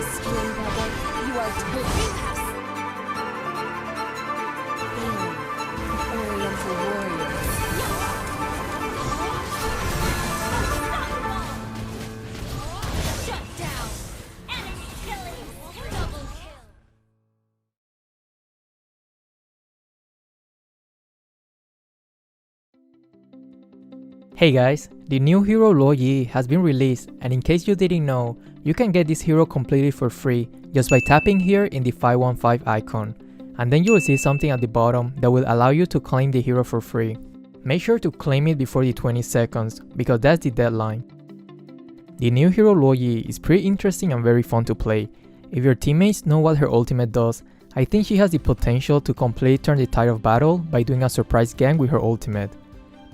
the skill level. You are failing. The Oriental warriors. Shut down. Enemy killing. Double kill. Hey guys, the new hero Luo Yi has been released, and in case you didn't know, you can get this hero completely for free just by tapping here in the 515 icon, and then you will see something at the bottom that will allow you to claim the hero for free. Make sure to claim it before the 20 seconds because that's the deadline. The new hero Luo Yi is pretty interesting and very fun to play. If your teammates know what her ultimate does, I think she has the potential to completely turn the tide of battle by doing a surprise gank with her ultimate.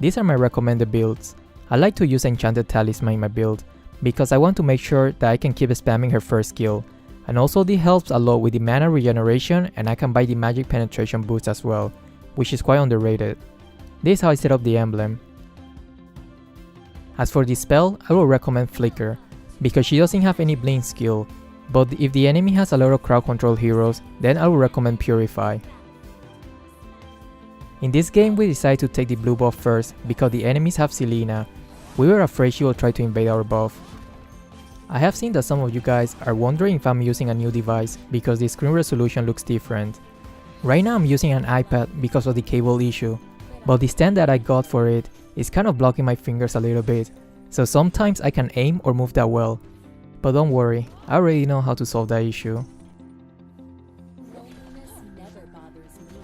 These are my recommended builds. I like to use Enchanted Talisman in my build because I want to make sure that I can keep spamming her first skill, and also this helps a lot with the mana regeneration, and I can buy the magic penetration boost as well, which is quite underrated. This is how I set up the emblem. As for the spell, I will recommend Flicker because she doesn't have any blink skill, but if the enemy has a lot of crowd control heroes, then I will recommend Purify. In this game we decided to take the blue buff first because the enemies have Selena. We were afraid she will try to invade our buff. I have seen that some of you guys are wondering if I'm using a new device because the screen resolution looks different. Right now I'm using an iPad because of the cable issue, but the stand that I got for it is kind of blocking my fingers a little bit, so sometimes I can aim or move that well. But don't worry, I already know how to solve that issue. Loneliness never bothers me.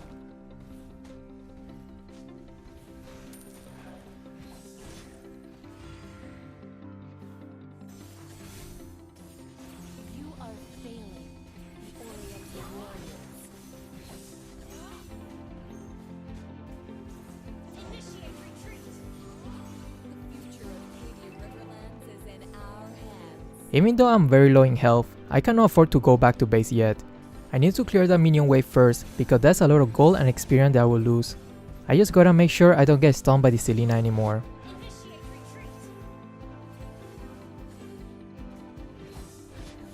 You are failing. The Oriental warriors. Initiate retreat. The future of Canadian Riverlands is in our hands. Even though I'm very low in health, I cannot afford to go back to base yet. I need to clear that minion wave first because that's a lot of gold and experience that I will lose. I just gotta make sure I don't get stunned by the Selena anymore. Initiate retreat.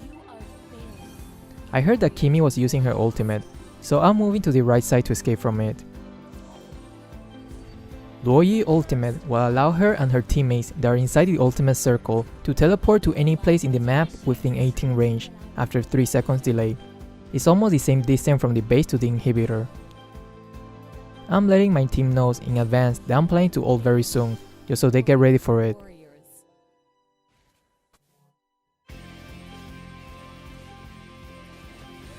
You are failing. I heard that Kimi was using her ultimate, so I'm moving to the right side to escape from it. Luo Yi ultimate will allow her and her teammates that are inside the ultimate circle to teleport to any place in the map within 18 range after 3 seconds delay. It's almost the same distance from the base to the inhibitor. I'm letting my team know in advance that I'm planning to ult very soon, just so they get ready for it. Warriors.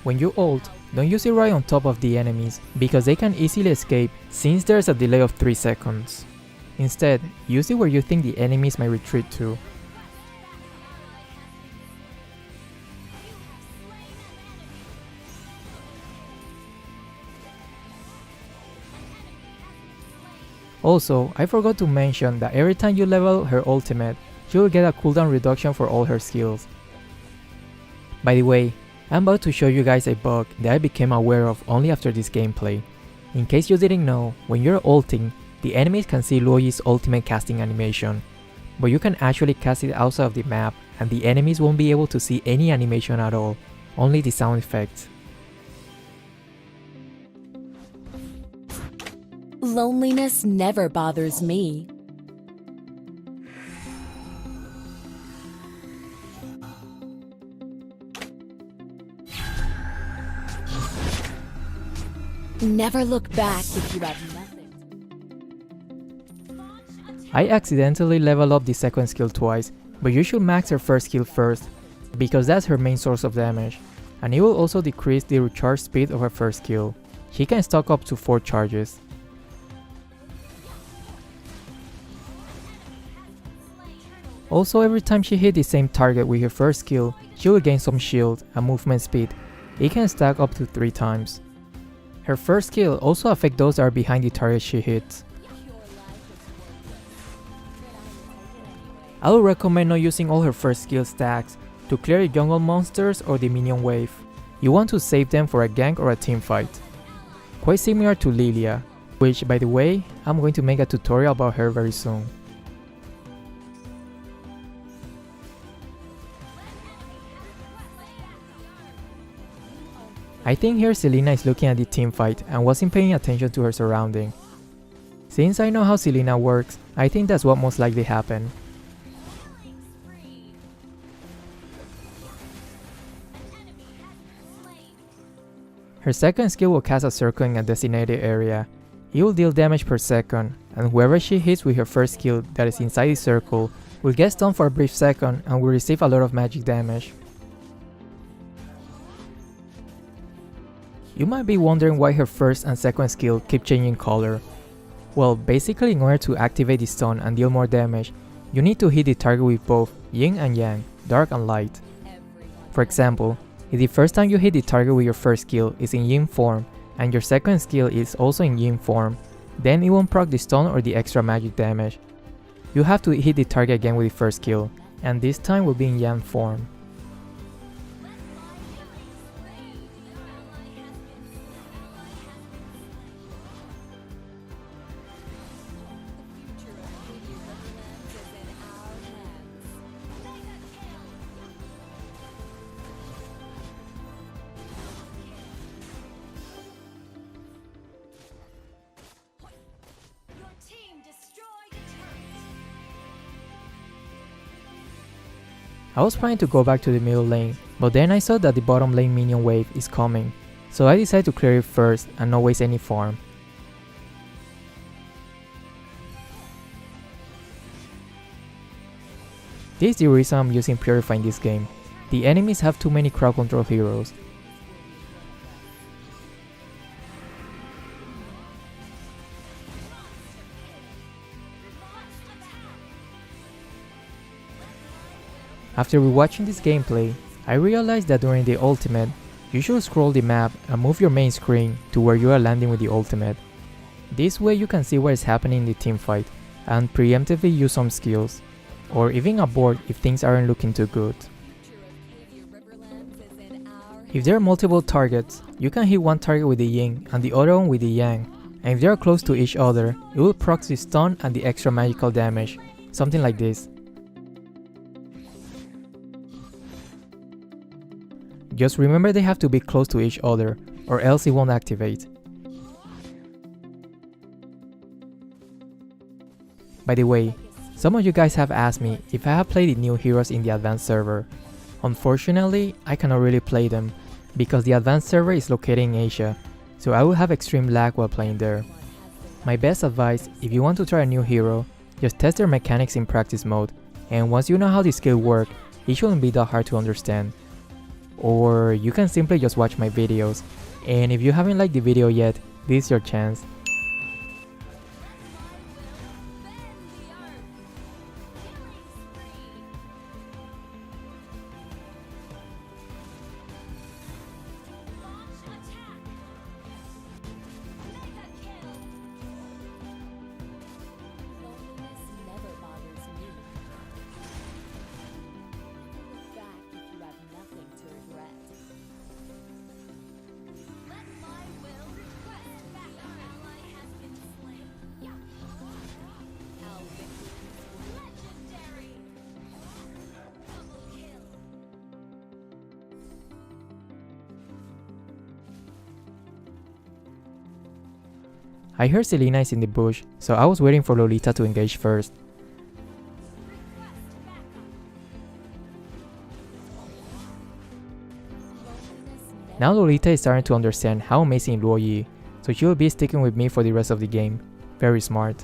When you ult, don't use it right on top of the enemies because they can easily escape since there's a delay of 3 seconds. Instead, use it where you think the enemies might retreat to. Also, I forgot to mention that every time you level her ultimate, she will get a cooldown reduction for all her skills. By the way, I'm about to show you guys a bug that I became aware of only after this gameplay. In case you didn't know, when you're ulting, the enemies can see Luo Yi's ultimate casting animation, but you can actually cast it outside of the map and the enemies won't be able to see any animation at all, only the sound effects. Loneliness never bothers me. Never look back if you have nothing. I accidentally leveled up the second skill twice, but you should max her first skill first, because that's her main source of damage, and it will also decrease the recharge speed of her first skill. She can stock up to 4 charges. Also, every time she hit the same target with her first skill, she will gain some shield and movement speed. It can stack up to 3 times. Her first skill also affects those that are behind the target she hits. I would recommend not using all her first skill stacks to clear the jungle monsters or the minion wave. You want to save them for a gank or a team fight. Quite similar to Lilia, which by the way, I'm going to make a tutorial about her very soon. I think here Selena is looking at the team fight and wasn't paying attention to her surrounding. Since I know how Selena works, I think that's what most likely happened. Her second skill will cast a circle in a designated area. It will deal damage per second, and whoever she hits with her first skill that is inside the circle will get stunned for a brief second and will receive a lot of magic damage. You might be wondering why her first and second skill keep changing color. Well, basically in order to activate the stun and deal more damage, you need to hit the target with both yin and yang, dark and light. For example, if the first time you hit the target with your first skill is in yin form, and your second skill is also in yin form, then it won't proc the stun or the extra magic damage. You have to hit the target again with the first skill, and this time will be in yang form. I was planning to go back to the middle lane, but then I saw that the bottom lane minion wave is coming, so I decided to clear it first and not waste any farm. This is the reason I'm using Purify in this game. The enemies have too many crowd control heroes. After rewatching this gameplay, I realized that during the ultimate, you should scroll the map and move your main screen to where you are landing with the ultimate. This way you can see what is happening in the teamfight and preemptively use some skills, or even abort if things aren't looking too good. If there are multiple targets, you can hit one target with the yin and the other one with the yang, and if they are close to each other, it will proc the stun and the extra magical damage, something like this. Just remember they have to be close to each other, or else it won't activate. By the way, some of you guys have asked me if I have played the new heroes in the advanced server. Unfortunately, I cannot really play them, because the advanced server is located in Asia, so I will have extreme lag while playing there. My best advice, if you want to try a new hero, just test their mechanics in practice mode, and once you know how the skill work, it shouldn't be that hard to understand. Or you can simply just watch my videos, and if you haven't liked the video yet, this is your chance. I heard Selena is in the bush, so I was waiting for Lolita to engage first. Now Lolita is starting to understand how amazing Luo Yi, so she will be sticking with me for the rest of the game. Very smart.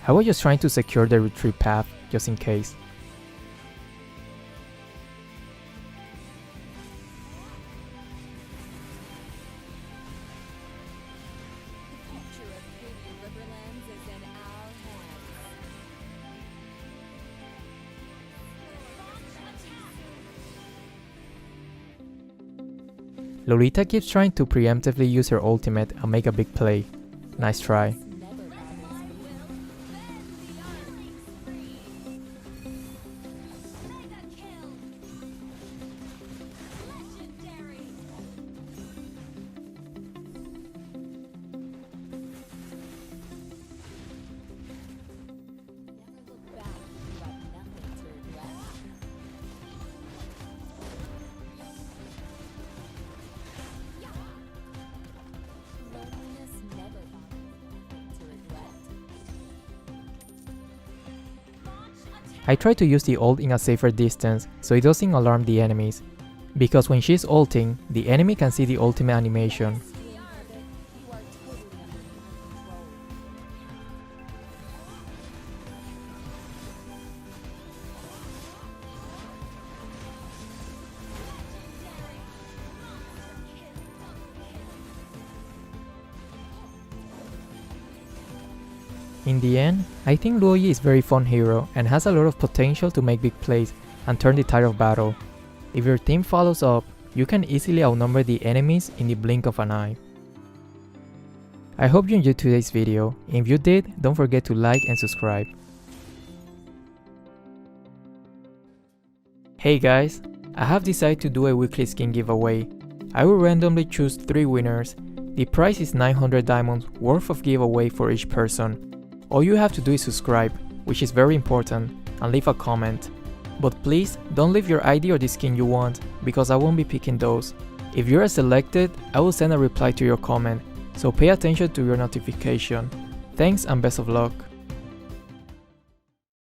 I was just trying to secure the retreat path, just in case. The future of Katie Riverlands is in our hands. Lolita keeps trying to preemptively use her ultimate and make a big play. Nice try. Never bothers me. Mega kill. Legendary. Never look back. You have nothing to regret. Loneliness never bothers me. Nothing to regret. I try to use the ult in a safer distance so it doesn't alarm the enemies, because when she's ulting, the enemy can see the ultimate animation. Skiing habit, you are totally under my control. In the end, I think Luoyi is a very fun hero and has a lot of potential to make big plays and turn the tide of battle. If your team follows up, you can easily outnumber the enemies in the blink of an eye. I hope you enjoyed today's video. If you did, don't forget to like and subscribe. Hey guys, I have decided to do a weekly skin giveaway. I will randomly choose 3 winners. The prize is 900 diamonds worth of giveaway for each person. All you have to do is subscribe, which is very important, and leave a comment. But please don't leave your ID or the skin you want, because I won't be picking those. If you are selected, I will send a reply to your comment, so pay attention to your notification. Thanks and best of luck.